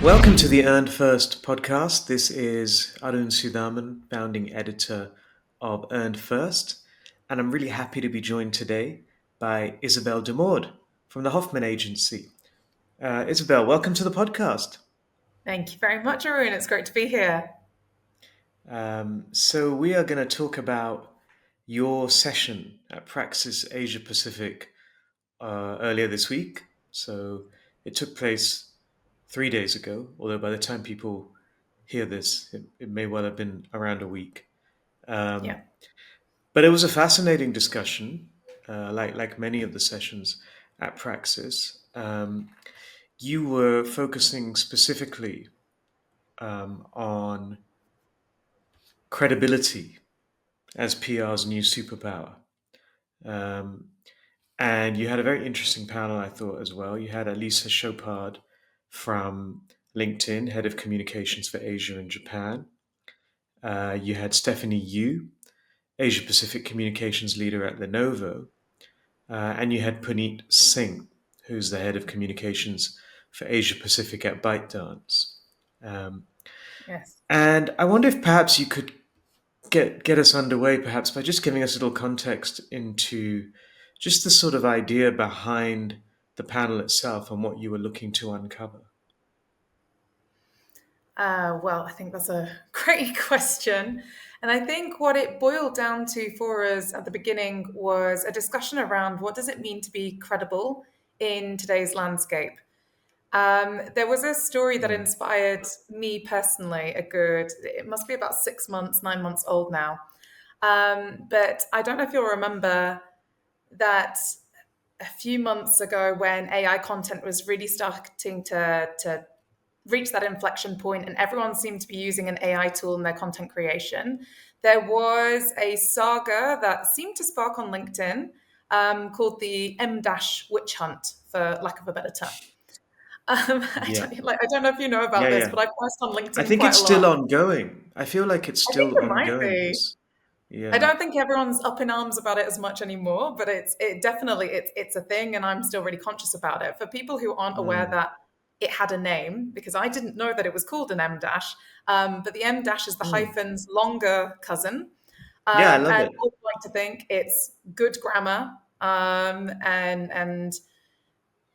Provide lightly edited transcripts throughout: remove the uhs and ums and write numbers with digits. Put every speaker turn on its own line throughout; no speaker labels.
Welcome to the Earned First podcast. This is Arun Sudhaman, founding editor of Earned First, and I'm really happy to be joined today by Isabelle Demaude from the Hoffman agency. Isabelle, welcome to the podcast.
Thank you very much, Arun. It's great to be here.
So we are going to talk about your session at PRAXIS Asia-Pacific earlier this week. So it took place 3 days ago, although by the time people hear this, it may well have been around a week.
Yeah.
Um, but it was a fascinating discussion, like many of the sessions at Praxis. You were focusing specifically on credibility as PR's new superpower. Um, and you had a very interesting panel, I thought, as well. You had Elisa Chopard from LinkedIn, head of communications for Asia and Japan. You had Stephanie Yu, Asia Pacific communications leader at Lenovo. And you had Puneet Singh, who's the head of communications for Asia Pacific at ByteDance. Um,
Yes.
and I wonder if perhaps you could get us underway, perhaps by just giving us a little context into just the sort of idea behind the panel itself and what you were looking to uncover.
Well, I think that's a great question. And I think what it boiled down to for us at the beginning was a discussion around what does it mean to be credible in today's landscape. There was a story that
Mm.
inspired me personally, it must be about 6 months, 9 months old now. But I don't know if you'll remember that a few months ago when AI content was really starting to reach that inflection point and everyone seemed to be using an AI tool in their content creation, there was a saga that seemed to spark on LinkedIn called the M-dash witch hunt, for lack of a better term.
Yeah,
I don't know if you know
yeah,
about this,
yeah.
but I post on
I
LinkedIn
think
quite
it's
a lot.
still ongoing. I feel like it's
I think
still
it might
ongoing.
be.
This,
I
yeah.
don't think everyone's up in arms about it as much anymore, but it's a thing, and I'm still really conscious about it. For people who aren't aware
Mm.
that it had a name, because I didn't know that it was called an M dash, but the M dash is the
Mm.
hyphen's longer cousin,
Yeah, I love
and
it.
I like to think it's good grammar and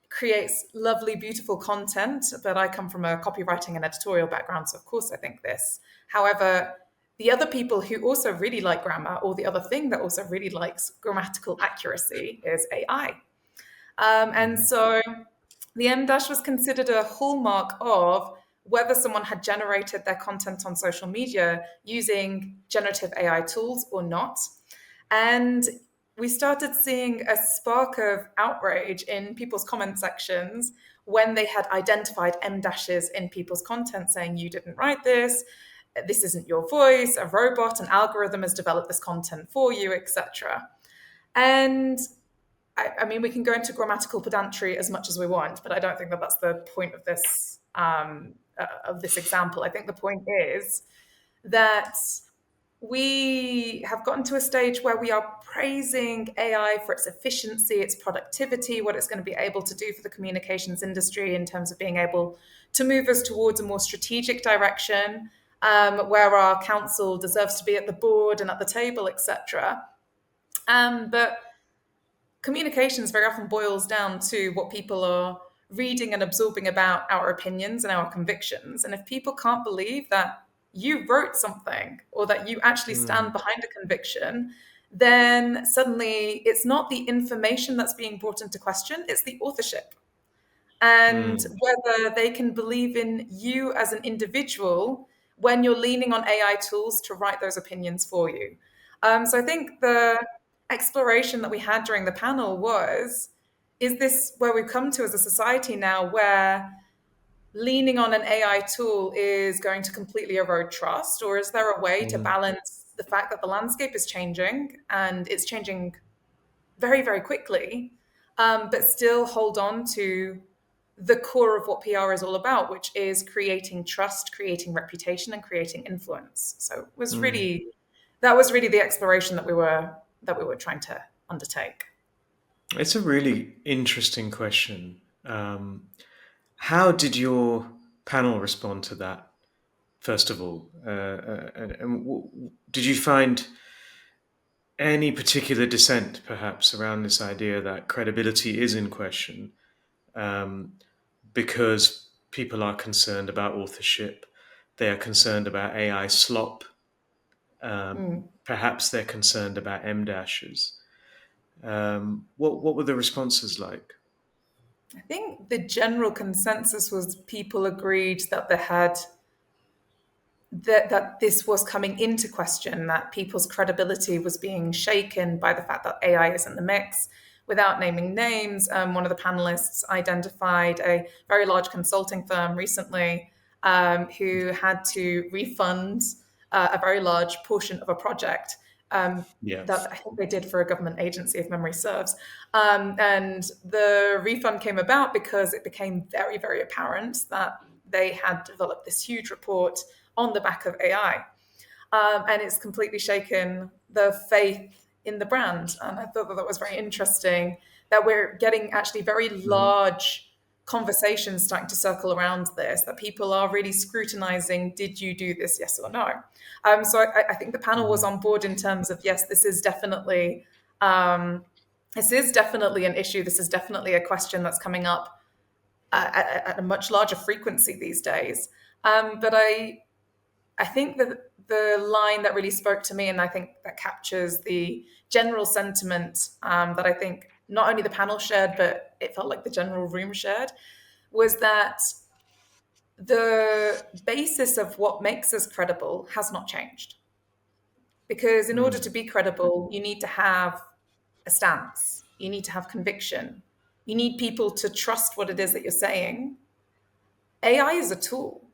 creates lovely, beautiful content. But I come from a copywriting and editorial background, so of course I think this. However, the other people who also really like grammar, or the other thing that also really likes grammatical accuracy, is AI. And
Mm.
so the M dash was considered a hallmark of whether someone had generated their content on social media using generative AI tools or not. And we started seeing a spark of outrage in people's comment sections when they had identified M dashes in people's content saying, you didn't write this isn't your voice, a robot, an algorithm has developed this content for you, etc. And I mean, we can go into grammatical pedantry as much as we want, but I don't think that that's the point of this example. I think the point is that we have gotten to a stage where we are praising AI for its efficiency, its productivity, what it's going to be able to do for the communications industry in terms of being able to move us towards a more strategic direction, where our council deserves to be at the board and at the table, etc. But communications very often boils down to what people are reading and absorbing about our opinions and our convictions. And if people can't believe that you wrote something or that you actually stand
Mm.
behind a conviction, then suddenly it's not the information that's being brought into question, it's the authorship. And
Mm.
whether they can believe in you as an individual when you're leaning on AI tools to write those opinions for you. So I think the exploration that we had during the panel was, is this where we've come to as a society now where leaning on an AI tool is going to completely erode trust? Or is there a way to
Mm.
balance the fact that the landscape is changing and it's changing very, very quickly, but still hold on to the core of what PR is all about, which is creating trust, creating reputation, and creating influence. So
Mm.
that was really the exploration that we were trying to undertake.
It's a really interesting question. How did your panel respond to that? First of all, did you find any particular dissent, perhaps, around this idea that credibility is in question um, because people are concerned about authorship, they are concerned about AI slop, perhaps they're concerned about M dashes. What were the responses like?
I think the general consensus was people agreed that they had that this was coming into question, that people's credibility was being shaken by the fact that AI is in the mix. Without naming names, one of the panelists identified a very large consulting firm recently who had to refund a very large portion of a project
Yeah.
that I think they did for a government agency, if memory serves. And the refund came about because it became very, very apparent that they had developed this huge report on the back of AI. And it's completely shaken the faith in the brand. And I thought that that was very interesting that we're getting actually very
Mhm.
large conversations starting to circle around this, that people are really scrutinizing, did you do this, yes or no? So I think the panel was
Mhm.
on board in terms of, yes, um, this is definitely an issue. This is definitely a question that's coming up at a much larger frequency these days. But I think that the line that really spoke to me, and I think that captures the general sentiment that I think not only the panel shared, but it felt like the general room shared, was that the basis of what makes us credible has not changed. Because in order to
Mm.
be credible, you need to have a stance, you need to have conviction, you need people to trust what it is that you're saying. AI is a tool.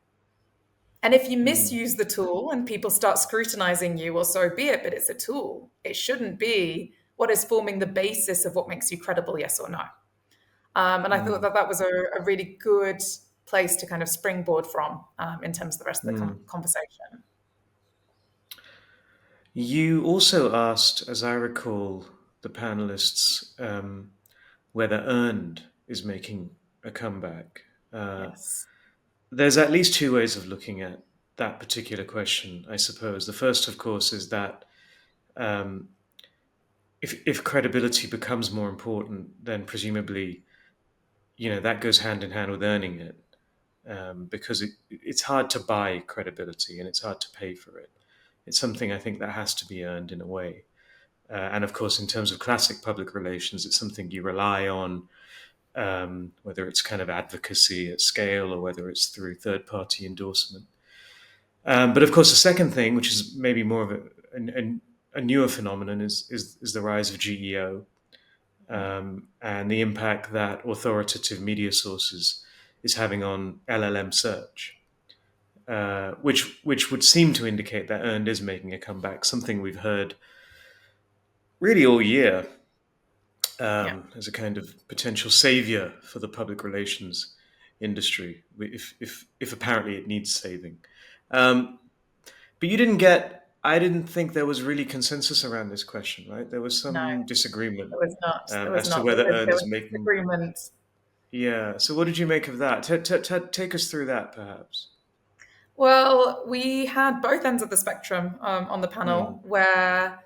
And if you
Mm.
misuse the tool and people start scrutinizing you, well, so be it, but it's a tool. It shouldn't be what is forming the basis of what makes you credible, yes or no. And I thought
Mm.
that that was a really good place to kind of springboard from in terms of the rest of the
Mm.
conversation.
You also asked, as I recall, the panelists whether earned is making a comeback. Uh,
Yes.
there's at least two ways of looking at that particular question, I suppose. The first, of course, is that um, if credibility becomes more important, then presumably, that goes hand in hand with earning it, because it's hard to buy credibility and it's hard to pay for it. It's something I think that has to be earned in a way. And of course, in terms of classic public relations, it's something you rely on, whether it's kind of advocacy at scale or whether it's through third party endorsement. But of course, the second thing, which is maybe more of a newer phenomenon, is the rise of GEO, and the impact that authoritative media sources is having on LLM search, which would seem to indicate that earned is making a comeback, something we've heard really all year,
Yeah.
as a kind of potential savior for the public relations industry, if apparently it needs saving. Um, but I didn't think there was really consensus around this question, right? There was
No,
some disagreement
there was not. There was
as to
not.
whether earned
There
is
was
making.
disagreement.
Yeah. So what did you make of that? Take us through that, perhaps.
Well, we had both ends of the spectrum on the panel,
Mm.
where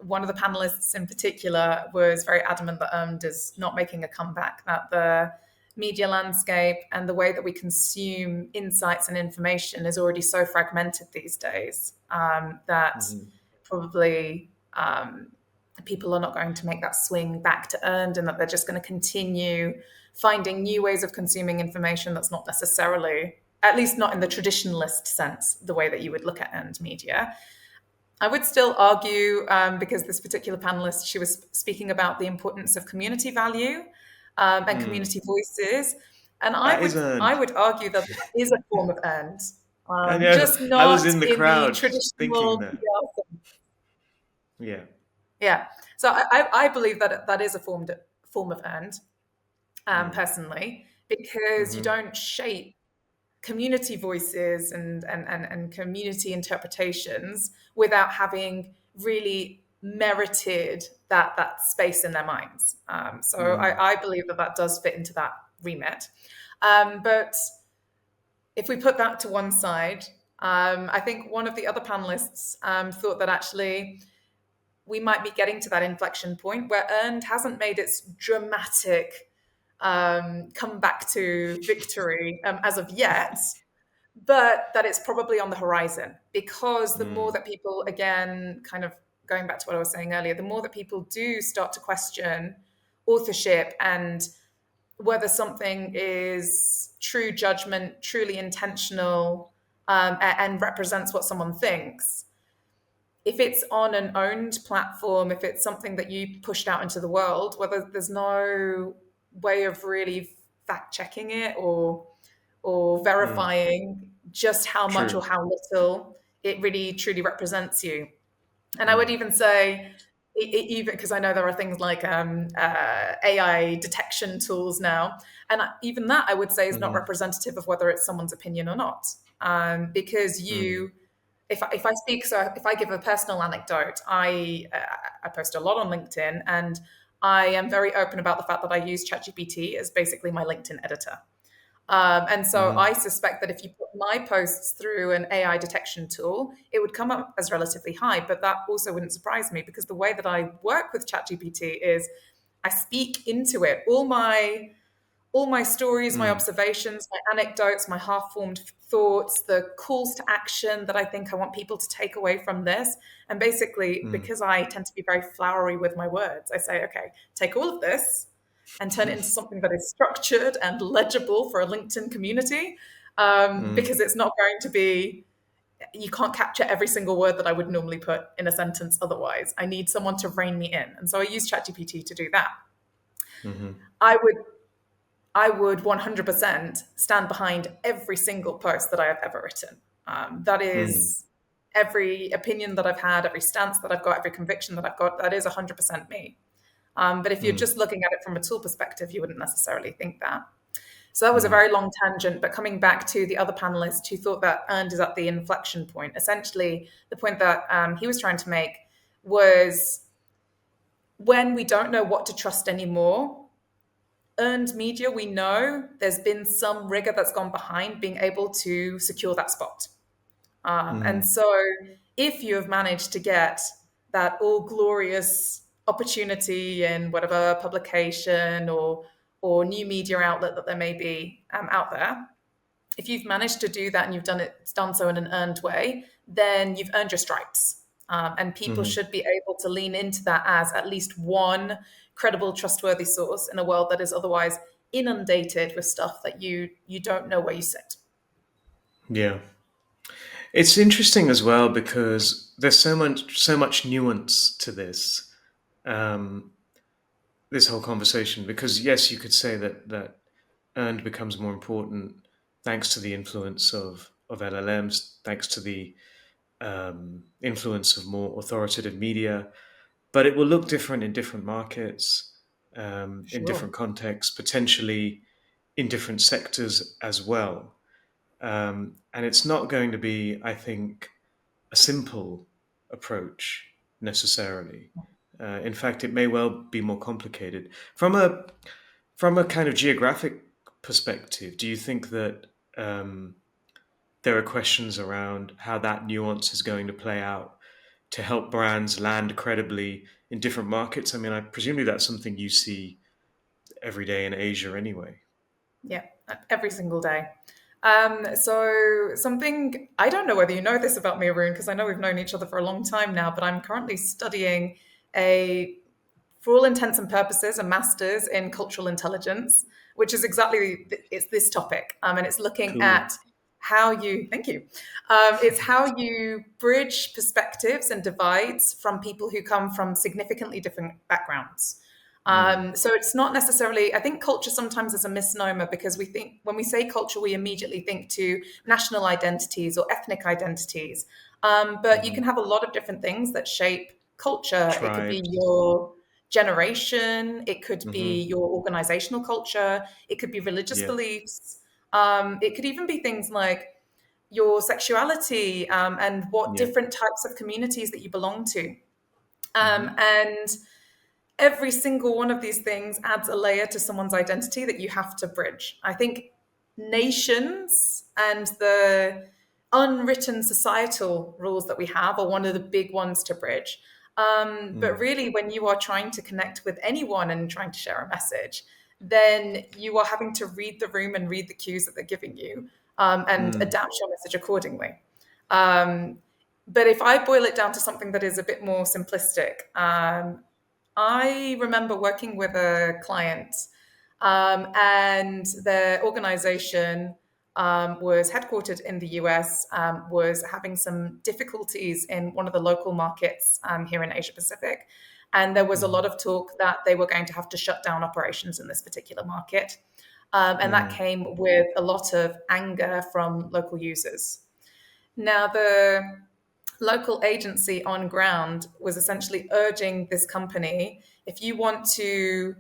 one of the panelists in particular was very adamant that is not making a comeback, that the media landscape and the way that we consume insights and information is already so fragmented these days that
Hmm.
probably people are not going to make that swing back to earned, and that they're just going to continue finding new ways of consuming information that's not necessarily, at least not in the traditionalist sense, the way that you would look at earned media. I would still argue, because this particular panelist, she was speaking about the importance of community value and
Mm.
community voices, and
That is
I
earned.
would argue that that is a form of earned,
I know.
just
I was
not
in the
in the
crowd thinking
traditional
that.
PR sense.
Yeah.
Yeah, so I believe that that is a form of earned,
Mm.
personally, because you
Hmm.
don't shape community voices and community interpretations without having really merited that space in their minds. So
Mm.
I believe that that does fit into that remit. But if we put that to one side, I think one of the other panelists thought that actually we might be getting to that inflection point where earned hasn't made its dramatic come back to victory as of yet, but that it's probably on the horizon, because the more
Mm,
that people, again, kind of going back to what I was saying earlier, the more that people do start to question authorship and whether something is true judgment, truly intentional, and represents what someone thinks. If it's on an owned platform, if it's something that you pushed out into the world, whether there's no way of really fact checking it or
mm,
verifying just how much or
true.
how little it really truly represents you. And I would
Mm,
even say, even because I know there are things like AI detection tools now, and even that I would say is not
mhm,
representative of whether it's someone's opinion or not, because
mm,
you if I speak, so if I give a personal anecdote, I post a lot on LinkedIn, and I am very open about the fact that I use ChatGPT as basically my LinkedIn editor. And so I
mhm,
suspect that if you put my posts through an AI detection tool, it would come up as relatively high. But that also wouldn't surprise me, because the way that I work with ChatGPT is I speak into it all my stories, my
mm,
observations, my anecdotes, my half-formed thoughts, the calls to action that I think I want people to take away from this. And basically,
mm,
because I tend to be very flowery with my words, I say, okay, take all of this and turn it into something that is structured and legible for a LinkedIn community.
mm,
Because it's not going to be, you can't capture every single word that I would normally put in a sentence otherwise. I need someone to rein me in. And so I use ChatGPT to do that.
mhm,
I would I would 100% stand behind every single post that I have ever written. That
mm,
is every opinion that I've had, every stance that I've got, every conviction that I've got, that is 100% me. But if you're
mm,
just looking at it from a tool perspective, you wouldn't necessarily think that. So that was a
mm,
very long tangent, but coming back to the other panelist who thought that earned is at the inflection point, essentially the point that he was trying to make was, when we don't know what to trust anymore, earned media, we know there's been some rigor that's gone behind being able to secure that spot. And
mm,
so if you have managed to get that all glorious opportunity in whatever publication or new media outlet that there may be out there, if you've managed to do that and you've done so in an earned way, then you've earned your stripes. And people
mhm.
should be able to lean into that as at least one credible, trustworthy source in a world that is otherwise inundated with stuff that you don't know where you sit.
Yeah. It's interesting as well because there's so much nuance to um, this whole conversation. Because yes, you could say that earned becomes more important thanks to the influence of LLMs, thanks to the influence of more authoritative media, but it will look different in different markets, in
Sure.
different contexts, potentially in different sectors as well. And it's not going to be, I think, a simple approach necessarily. In fact, it may well be more complicated. From a kind of geographic perspective, do you think that there are questions around how that nuance is going to play out to help brands land credibly in different markets? I mean, I presumably that's something you see every day in Asia anyway.
Yeah, every single day. So something, I don't know whether you know this about me, Arun, because I know we've known each other for a long time now, but I'm currently studying a, for all intents and purposes, a master's in cultural intelligence, which is exactly, it's this topic. And it's looking
Cool.
at how you, thank you, it's how you bridge perspectives and divides from people who come from significantly different backgrounds.
Mm,
So it's not necessarily, I think culture sometimes is a misnomer, because we think, when we say culture, we immediately think to national identities or ethnic identities. But you
hmm.
can have a lot of different things that shape culture. It could be
Tribes.
your generation, it could be
Hmm.
your organizational culture, it could be religious
Yeah.
beliefs. It could even be things like your sexuality, and what
Yeah.
different types of communities that you belong to.
Hmm.
And every single one of these things adds a layer to someone's identity that you have to bridge. I think nations and the unwritten societal rules that we have are one of the big ones to bridge. But
Mm.
really, when you are trying to connect with anyone and trying to share a message, then you are having to read the room and read the cues that they're giving you, and
Mm.
adapt your message accordingly. Um, but if I boil it down to something that is a bit more simplistic, I remember working with a client, and their organization was headquartered in the US, was having some difficulties in one of the local markets here in Asia Pacific. And there was a lot
Mm.
of talk that they were going to have to shut down operations in this particular market. And that
Mm.
came with a lot of anger from local users. Now, the local agency on ground was essentially urging this company, if you want to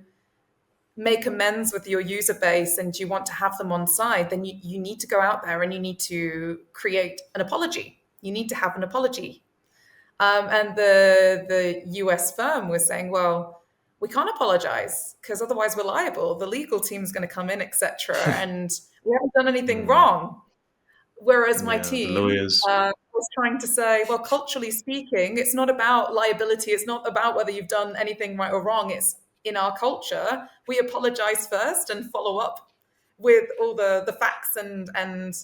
make amends with your user base and you want to have them on side, then you need to go out there and you need to create an apology. You need to have an apology. And the US firm was saying, well, we can't apologize because otherwise we're liable. The legal team's going to come in, etc. And we haven't done anything
Mm.
wrong. Whereas my
Yeah, the
team
lawyers.
was trying to say, well, culturally speaking, it's not about liability. It's not about whether you've done anything right or wrong. It's in our culture, we apologize first and follow up with all the facts and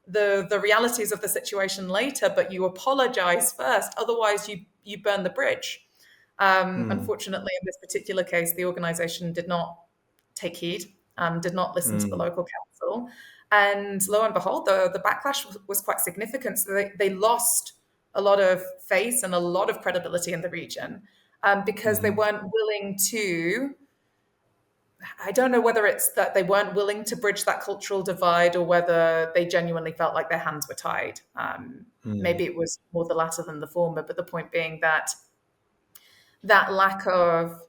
the realities of the situation later. But you apologize first, otherwise you burn the bridge.
Mm.
Unfortunately, in this particular case, the organization did not take heed, did not listen to the
Mm.
local council. And lo and behold, the backlash was quite significant. So they lost a lot of face and a lot of credibility in the region, because they
Mm.
weren't willing to. I don't know whether it's that they weren't willing to bridge that cultural divide or whether they genuinely felt like their hands were tied.
Mm.
Maybe it was more the latter than the former, but the point being that that lack of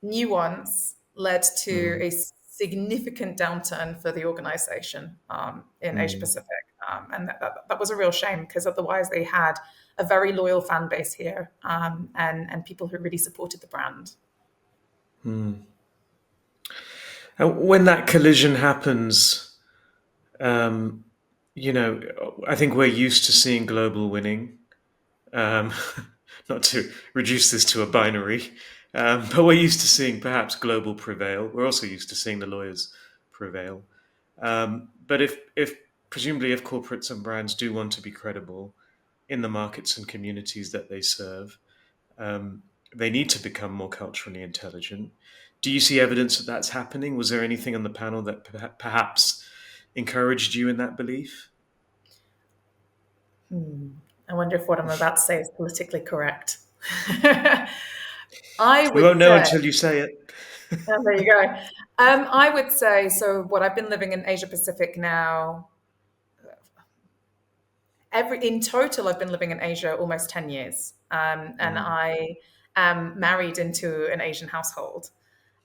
nuance led to
Mm.
a significant downturn for the organization in Asia
Mm.
Pacific. And that was a real shame because otherwise they had a very loyal fan base here, and people who really supported the brand.
Mm. And when that collision happens, um, I think we're used to seeing global winning. Um, not to reduce this to a binary, but we're used to seeing perhaps global prevail. We're also used to seeing the lawyers prevail. But if presumably if corporates and brands do want to be credible in the markets and communities that they serve, um, they need to become more culturally intelligent. Do you see evidence that that's happening? Was there anything on the panel that perhaps encouraged you in that belief?
I wonder if what I'm about to say is politically correct. I
We
would
won't know
say,
until you say it.
there you go. I would say, so what I've been living in Asia Pacific now, in total, I've been living in Asia almost 10 years. And
Mm.
I am married into an Asian household.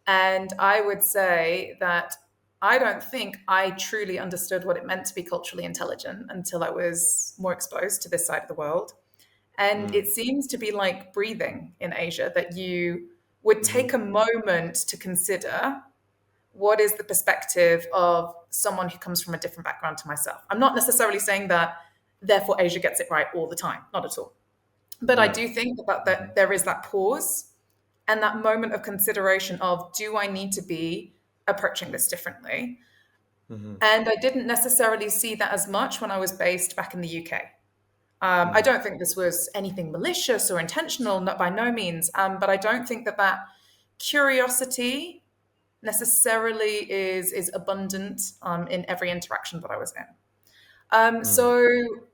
And I would say that I don't think I truly understood what it meant to be culturally intelligent until I was more exposed to this side of the world. And it
Mm.
seems to be like breathing in Asia, that you would take
Mhm.
a moment to consider what is the perspective of someone who comes from a different background to myself. I'm not necessarily saying that, therefore, Asia gets it right all the time, not at all. But I
No.
do think that
Mhm.
there is that pause and that moment of consideration of, do I need to be approaching this differently?
Mhm.
And I didn't necessarily see that as much when I was based back in the UK. I
Mm.
don't think this was anything malicious or intentional, not by no means. But I don't think that curiosity necessarily is abundant in every interaction that I was in.
Mm.
So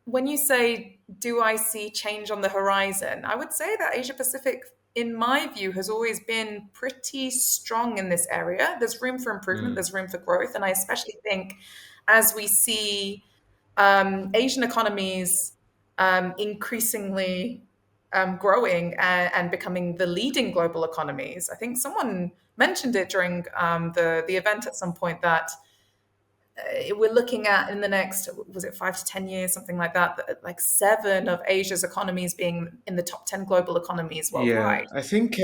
when you say, do I see change on the horizon? I would say that Asia Pacific, in my view, has always been pretty strong in this area. There's room for improvement,
Mm.
there's room for growth. And I especially think as we see Asian economies increasingly growing and becoming the leading global economies. I think someone mentioned it during the event at some point that we're looking at in the next, was it 5 to 10 years, something like that, like seven of Asia's economies being in the top 10 global economies
Yeah,
worldwide.
I think.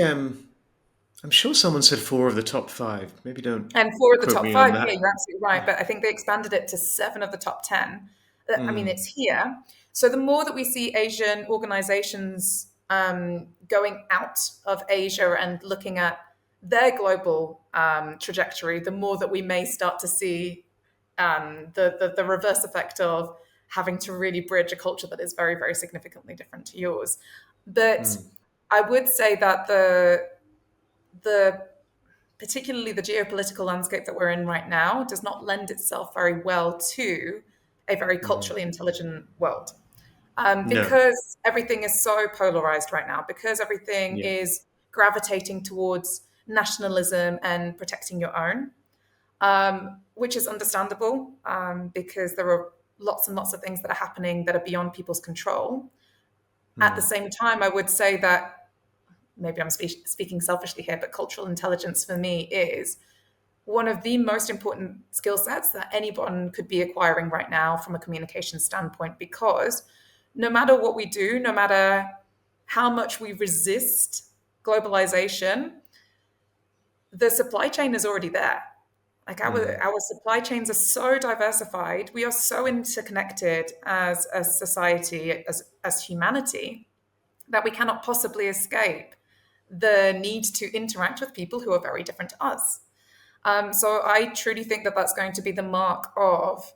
I'm sure someone said four of the top five. Maybe don't
And four of the
quote
top
me on
five, yeah,
that.
you're absolutely right. But I think they expanded it to seven of the top 10. I mean,
Mm,
it's here. So the more that we see Asian organizations going out of Asia and looking at their global trajectory, the more that we may start to see the reverse effect of having to really bridge a culture that is very, very significantly different to yours. But
mm,
I would say that the particularly the geopolitical landscape that we're in right now does not lend itself very well to a very
mhm.
culturally intelligent world.
No.
Because everything is so polarized right now, because everything
Yeah.
is gravitating towards nationalism and protecting your own, which is understandable because there are lots and lots of things that are happening that are beyond people's control. At the
Mm,
same time, I would say that maybe I'm speaking selfishly here, but cultural intelligence for me is one of the most important skill sets that anyone could be acquiring right now from a communication standpoint, because no matter what we do, no matter how much we resist globalization, the supply chain is already there. Like
mm,
our supply chains are so diversified, we are so interconnected as a society, as humanity, that we cannot possibly escape the need to interact with people who are very different to us. So I truly think that that's going to be the mark of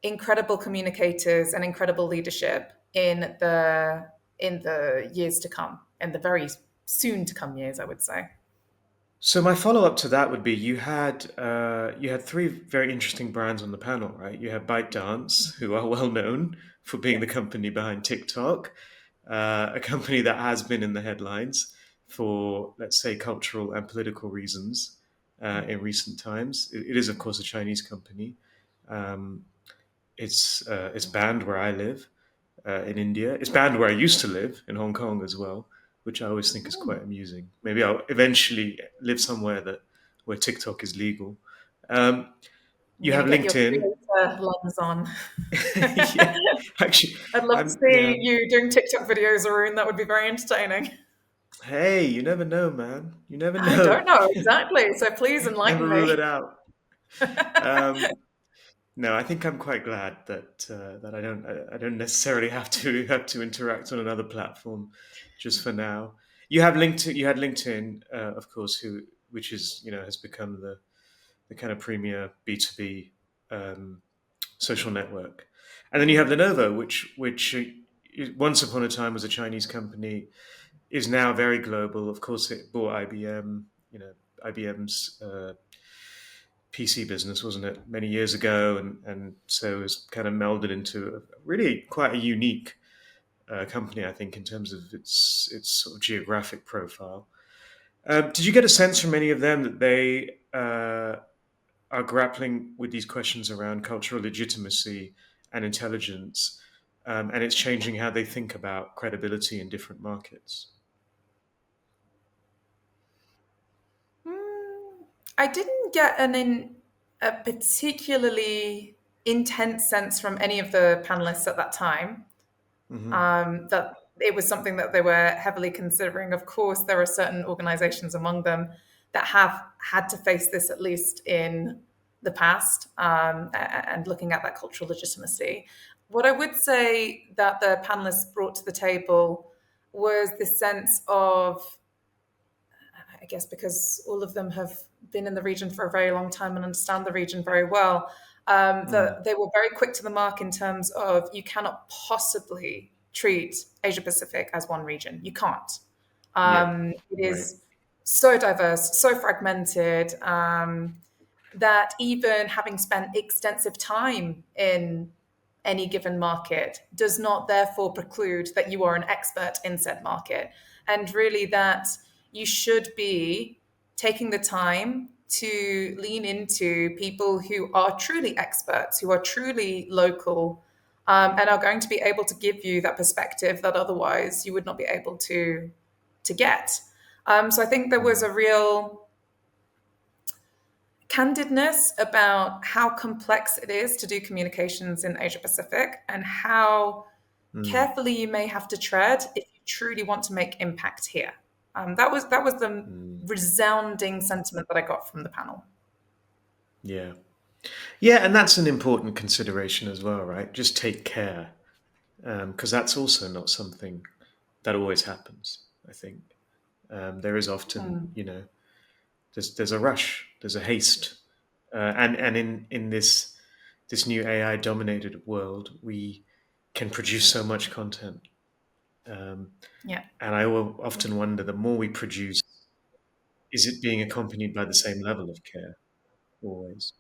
incredible communicators and incredible leadership in the years to come, and the very soon to come years, I would say.
So my follow-up to that would be you had three very interesting brands on the panel, right? You had ByteDance, who are well known for being the
Yes.
company behind TikTok, a company that has been in the headlines for, let's say, cultural and political reasons in recent times. It is, of course, a Chinese company. Um, it's banned where I live in India. It's banned where I used to live in Hong Kong as well, which I always think is quite amusing. Maybe I'll eventually live somewhere that where TikTok is legal. Um,
I'm
you
going
have
to get your
LinkedIn.
creator lens on.
Yeah, actually,
I'd love to
yeah.
see you doing TikTok videos, Arun. That would be very entertaining.
Hey, you never know, man. You never
I don't
know.
know exactly. So please
Never
enlighten
rule it
me.
out. Um, no, I think I'm quite glad that I don't necessarily have to interact on another platform just for now. You have LinkedIn. You had LinkedIn, of course, who which is has become the kind of premier B2B um, social network, and then you have Lenovo, which once upon a time was a Chinese company, is now very global. Of course, it bought IBM. IBM's PC business, wasn't it, many years ago, and so it's kind of melded into a really quite a unique company, I think, in terms of its sort of geographic profile. Did you get a sense from any of them that they are grappling with these questions around cultural legitimacy and intelligence, and it's changing how they think about credibility in different markets?
Hmm, I didn't get a particularly intense sense from any of the panelists at that time
Hmm.
that it was something that they were heavily considering. Of course, there are certain organizations among them that have had to face this at least in the past, and looking at that cultural legitimacy. What I would say that the panelists brought to the table was this sense of, I guess, because all of them have been in the region for a very long time and understand the region very well,
Mm.
that they were very quick to the mark in terms of you cannot possibly treat Asia Pacific as one region. You can't.
Yeah.
It
Right.
is so diverse, so fragmented, that even having spent extensive time in any given market does not therefore preclude that you are an expert in said market. And really, that you should be taking the time to lean into people who are truly experts, who are truly local, and are going to be able to give you that perspective that otherwise you would not be able to get. So I think there was
Mm.
a real candidness about how complex it is to do communications in Asia Pacific and how
Mm.
carefully you may have to tread if you truly want to make impact here. That was the
Mm,
resounding sentiment that I got from the panel.
yeah. Yeah, and that's an important consideration as well, right? Just take care, because that's also not something that always happens. I think there is often,
Mm,
there's a rush, there's a haste, and in this new AI dominated world, we can produce so much content, um,
yeah,
and I will often wonder: the more we produce, is it being accompanied by the same level of care always?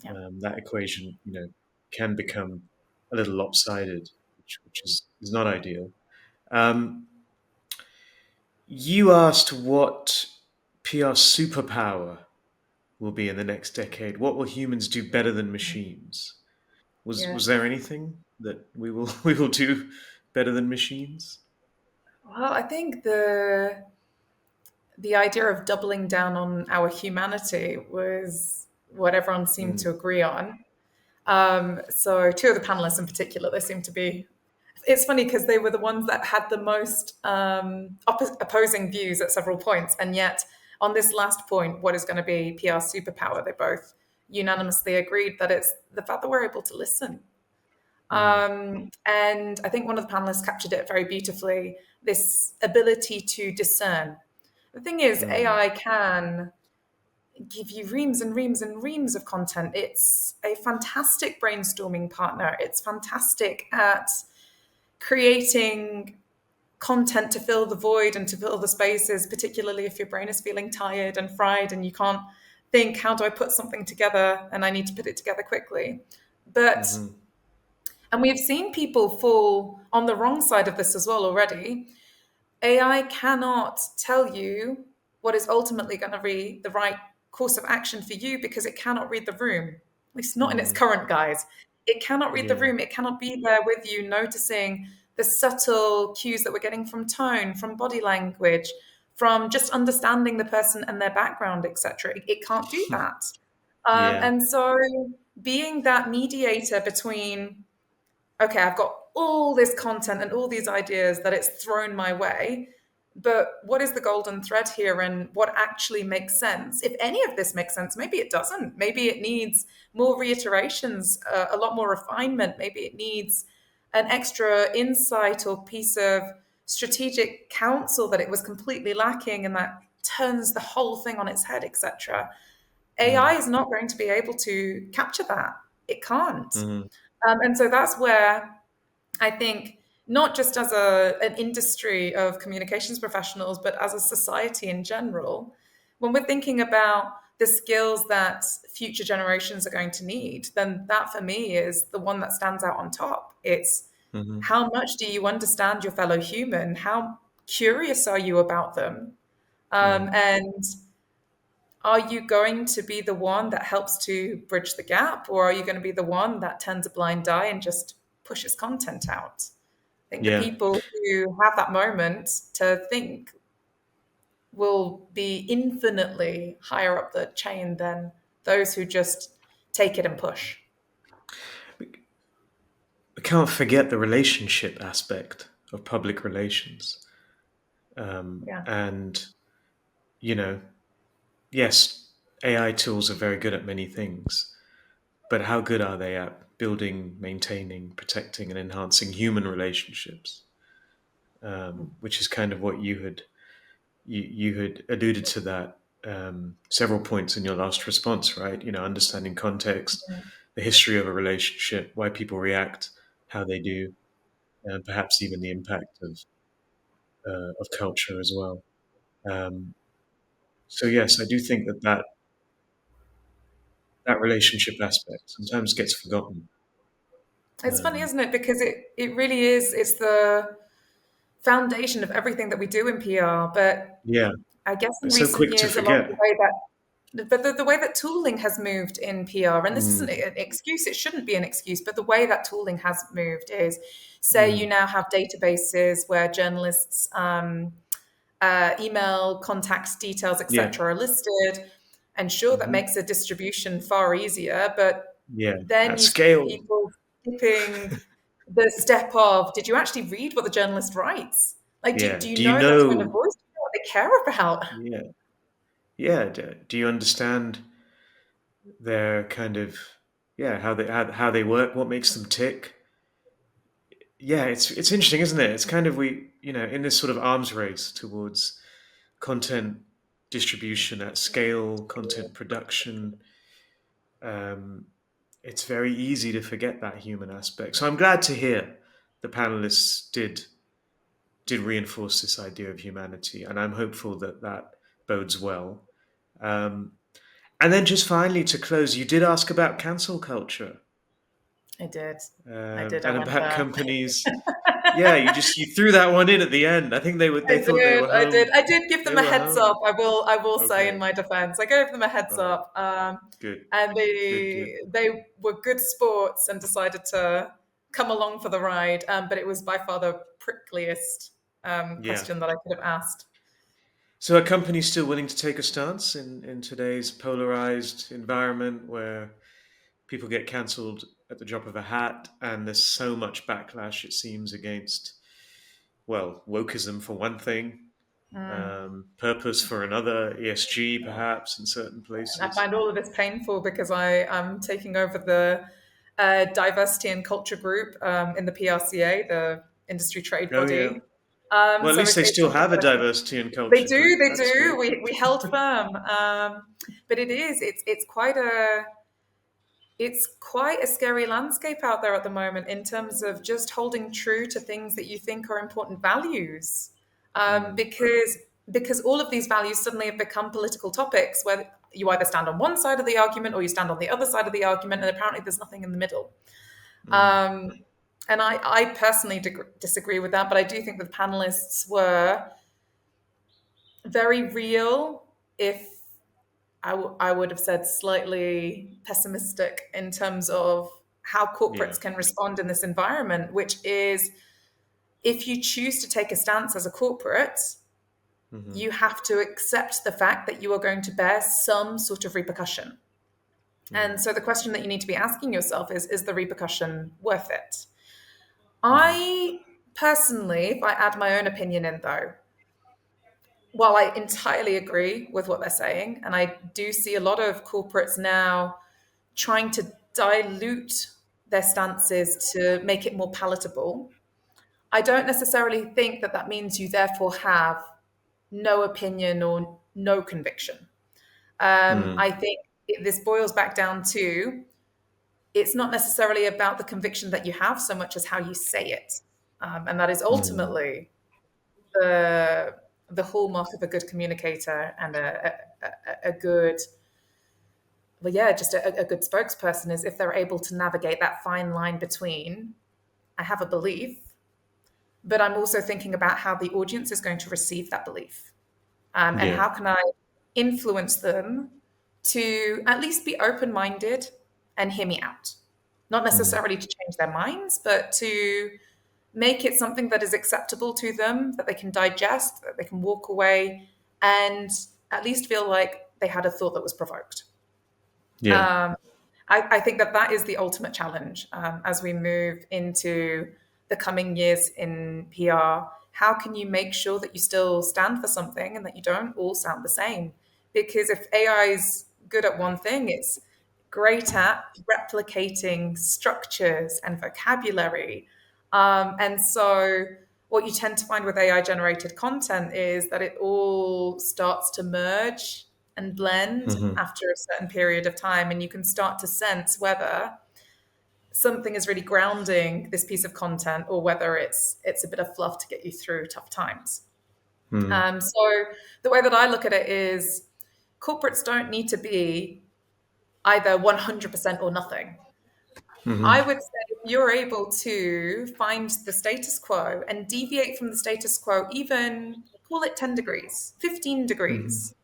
yeah.
That equation, can become a little lopsided, which is not ideal. Um, you asked what PR superpower will be in the next decade. What will humans do better than machines?
Yeah.
Was there anything that we will do better than machines?
Well, I think the idea of doubling down on our humanity was what everyone seemed to
Mm,
agree on. So two of the panelists in particular, they seem to be. It's funny because they were the ones that had the most opposing views at several points, and yet on this last point, what is going to be PR superpower, they both unanimously agreed that it's the fact that we're able to listen.
mm,
And I think one of the panelists captured it very beautifully, this ability to discern. The thing is,
mm,
AI can give you reams and reams and reams of content. It's a fantastic brainstorming partner. It's fantastic at creating content to fill the void and to fill the spaces, particularly if your brain is feeling tired and fried and you can't think, how do I put something together? And I need to put it together quickly. But
mm-hmm,
and we've seen people fall on the wrong side of this as well already. AI cannot tell you what is ultimately going to be the right course of action for you because it cannot read the room, at least not in its
mm,
current guise. It cannot read the
yeah.
room. It cannot be there with you, noticing the subtle cues that we're getting from tone, from body language, from just understanding the person and their background, etc. It can't do that.
Yeah.
And so, being that mediator between okay, I've got all this content and all these ideas that it's thrown my way. But what is the golden thread here and what actually makes sense? If any of this makes sense, maybe it doesn't. Maybe it needs more reiterations, a lot more refinement. Maybe it needs an extra insight or piece of strategic counsel that it was completely lacking and that turns the whole thing on its head, etc. AI
Mm,
is not going to be able to capture that. It can't.
mm,
And so that's where I think not just as an industry of communications professionals, but as a society in general, when we're thinking about the skills that future generations are going to need, then that for me is the one that stands out on top. It's
mm-hmm,
how much do you understand your fellow human? How curious are you about them?
mm,
And are you going to be the one that helps to bridge the gap, or are you going to be the one that turns a blind eye and just pushes content out? I think the
yeah.
people who have that moment to think will be infinitely higher up the chain than those who just take it and push.
We can't forget the relationship aspect of public relations.
Yeah.
And, you know, yes, AI tools are very good at many things, but how good are they at building, maintaining, protecting, and enhancing human relationships? Which is kind of what you had alluded to that several points in your last response, right? Understanding context, the history of a relationship, why people react how they do, and perhaps even the impact of culture as well. Um, so yes, I do think that relationship aspect sometimes gets forgotten.
It's funny,
Um,
isn't it? Because it really is, it's the foundation of everything that we do in PR. But
yeah,
I guess in
but so
recent
quick to
years, a lot of the
forget.
way that the way that tooling has moved in PR, and this isn't
Mm,
an excuse, it shouldn't be an excuse, but the way that tooling has moved is, say, you
mm,
now have databases where journalists' email, contact details,
yeah,
etc., are listed, and sure, that
hmm
makes a distribution far easier, but
yeah,
then
at
you see
scale.
people skipping the step of, did you actually read what the journalist writes? Like,
Yeah.
do you
Do you
know their tone of
know?
voice? they care about.
Yeah. Yeah. Do you understand their kind of, yeah, how they work, what makes them tick? Yeah, it's interesting, isn't it? It's kind of, we, in this sort of arms race towards content distribution at scale, content production, um, it's very easy to forget that human aspect. So I'm glad to hear the panelists did reinforce this idea of humanity, and I'm hopeful that that bodes well. Um, and then just finally to close, you did ask about cancel culture,
I did. I did. I
and
went
about
there.
companies. Yeah, you threw that one in at the end. I think they
I
thought they
did.
were
I did.
home.
I did give
They
them a
were
heads
home.
up. I will say in
Okay.
my defense, I gave them a heads
All right.
up.
Good.
And
Good. Good.
they were good sports and decided to come along for the ride. But it was by far the prickliest
Yeah.
question that I could have asked.
So are companies still willing to take a stance in today's polarized environment where people get cancelled at the drop of a hat, and there's so much backlash, it seems, against, well, wokeism for one thing,
Mm.
purpose for another, ESG perhaps in certain
And I
places.
find all of this painful because I am taking over the diversity and culture group in the PRCA, the industry trade
Oh yeah.
body.
Well, at
So
least they
it's
still
something
have a
that
diversity and
they
culture
do,
group.
they
That's
do.
good.
We held firm, but it's quite a scary landscape out there at the moment in terms of just holding true to things that you think are important values,
Mm,
because all of these values suddenly have become political topics where you either stand on one side of the argument or you stand on the other side of the argument, and apparently there's nothing in the middle.
mm,
Um, and I personally disagree with that, but I do think the panelists were very real, if I would have said slightly pessimistic in terms of how
yeah.
corporates can respond in this environment, which is, if you choose to take a stance as a corporate,
Hmm.
you have to accept the fact that you are going to bear some sort of repercussion.
Mm,
And so the question that you need to be asking yourself is the repercussion worth it?
hmm.
I personally, if I add my own opinion in though, while I entirely agree with what they're saying, and I do see a lot of corporates now trying to dilute their stances to make it more palatable, I don't necessarily think that that means you therefore have no opinion or no conviction.
Mm,
I think this boils back down to, it's not necessarily about the conviction that you have so much as how you say it. And that is
mm,
ultimately the, the hallmark of a good communicator and a good, well, yeah, just a good spokesperson, is if they're able to navigate that fine line between, I have a belief, but I'm also thinking about how the audience is going to receive that belief. And
yeah.
how can I influence them to at least be open minded and hear me out? Not
Mm,
necessarily to change their minds, but to make it something that is acceptable to them, that they can digest, that they can walk away and at least feel like they had a thought that was provoked.
yeah.
Um, I think that that is the ultimate challenge as we move into the coming years in PR. How can you make sure that you still stand for something and that you don't all sound the same? Because if AI is good at one thing, it's great at replicating structures and vocabulary. And so, what you tend to find with AI generated content is that it all starts to merge and blend
Hmm.
after a certain period of time. And you can start to sense whether something is really grounding this piece of content or whether it's a bit of fluff to get you through tough times.
Mm,
So the way that I look at it is, corporates don't need to be either 100% or nothing. I
hmm.
would say if you're able to find the status quo and deviate from the status quo, even call it 10 degrees, 15
Hmm.
degrees,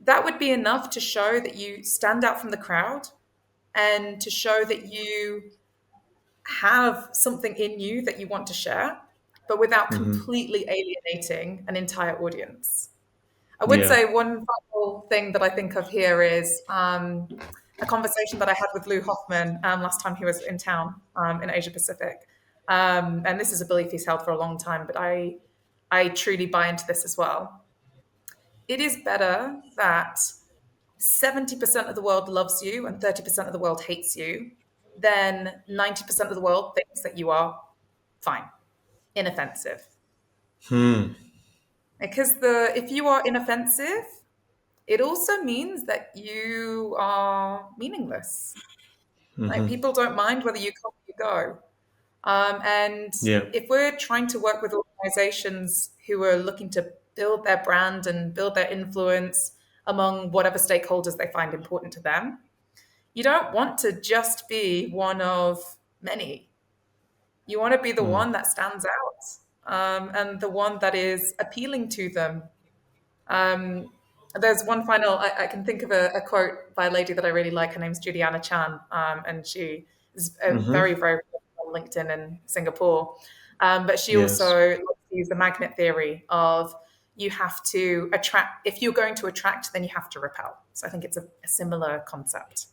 that would be enough to show that you stand out from the crowd and to show that you have something in you that you want to share, but without
Hmm.
completely alienating an entire audience. I would
Yeah.
say one final thing that I think of here is a conversation that I had with Lou Hoffman last time he was in town in Asia Pacific. And this is a belief he's held for a long time, but I truly buy into this as well. it is better that 70% of the world loves you and 30% of the world hates you than 90% of the world thinks that you are fine, inoffensive.
Hmm.
Because if you are inoffensive, it also means that you are meaningless. Like
Hmm.
people don't mind whether you come or you go. And
Yeah.
if we're trying to work with organizations who are looking to build their brand and build their influence among whatever stakeholders they find important to them, you don't want to just be one of many. You want to be the
Hmm.
one that stands out, and the one that is appealing to them. Um, there's one final, I can think of a quote by a lady that I really like. Her name's Juliana Chan, and she is a
Hmm.
very, very on LinkedIn in Singapore. But she
Yes.
also likes to use the magnet theory of you have to attract, if you're going to attract, then you have to repel. So I think it's a similar concept.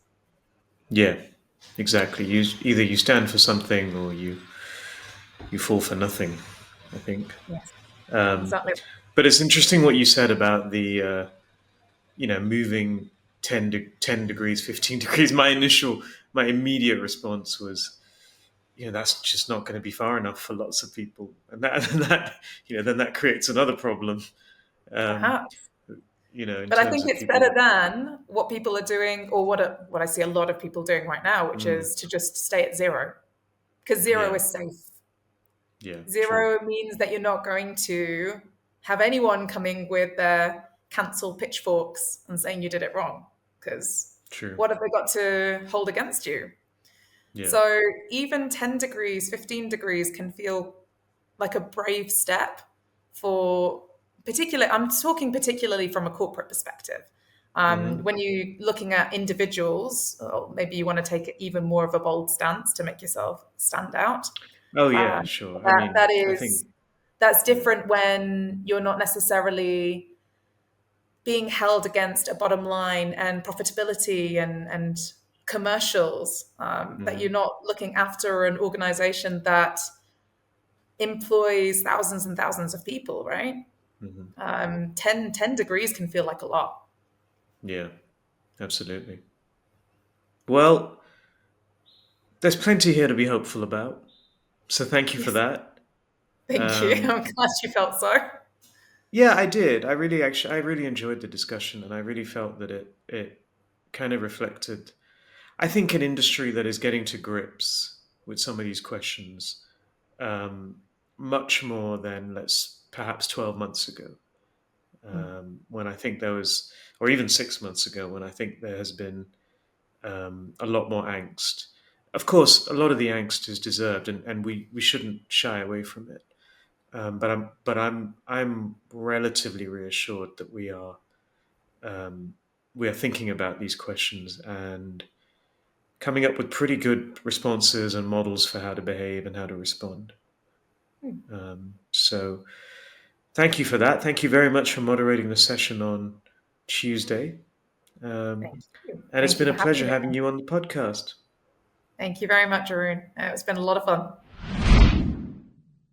Yeah. Exactly. Either you stand for something or you fall for nothing, I think.
Yes,
Um,
exactly.
but it's interesting what you said about the moving 10 degrees, 15 degrees. My immediate response was, that's just not going to be far enough for lots of people, and that and that then that creates another problem. Um,
Perhaps.
in
But I
terms
think
of
it's better
people.
than what people are doing, or what I see a lot of people doing right now, which
Mm,
is to just stay at zero, because zero
yeah,
is safe.
yeah, true,
Zero means that you're not going to have anyone coming with their cancel pitchforks and saying you did it wrong, because
true.
what have they got to hold against you?
Yeah.
So even 10 degrees, 15 degrees can feel like a brave step for I'm talking particularly from a corporate perspective.
Hmm.
When you're looking at individuals, or maybe you want to take even more of a bold stance to make yourself stand out.
Oh yeah,
Um,
sure. I
that
mean,
that
I think.
is that's
Yeah.
different when you're not necessarily being held against a bottom line and profitability and commercials. That you're
Hmm.
not looking after an organization that employs thousands and thousands of people, right?
Hmm.
10 degrees can feel like a lot.
Yeah, absolutely. Well, there's plenty here to be hopeful about. So thank you for
Yes,
that.
thank you.
Um,
I'm glad you felt so.
Yeah, I did. I really enjoyed the discussion, and I really felt that it kind of reflected, I think, an industry that is getting to grips with some of these questions, um, much more than let's perhaps 12 months ago, when I think there was, or even 6 months ago, when I think there has been a lot more angst. Of course, a lot of the angst is deserved, and we shouldn't shy away from it. But I'm relatively reassured that um, we are thinking about these questions and coming up with pretty good responses and models for how to behave and how to respond. So thank you for that. Thank you very much for moderating the session on Tuesday. Um,
Thank you.
and it's
Thank you
been
for
a
having
pleasure
me.
having you on the podcast.
Thank you very much, Arun. It's been a lot of fun.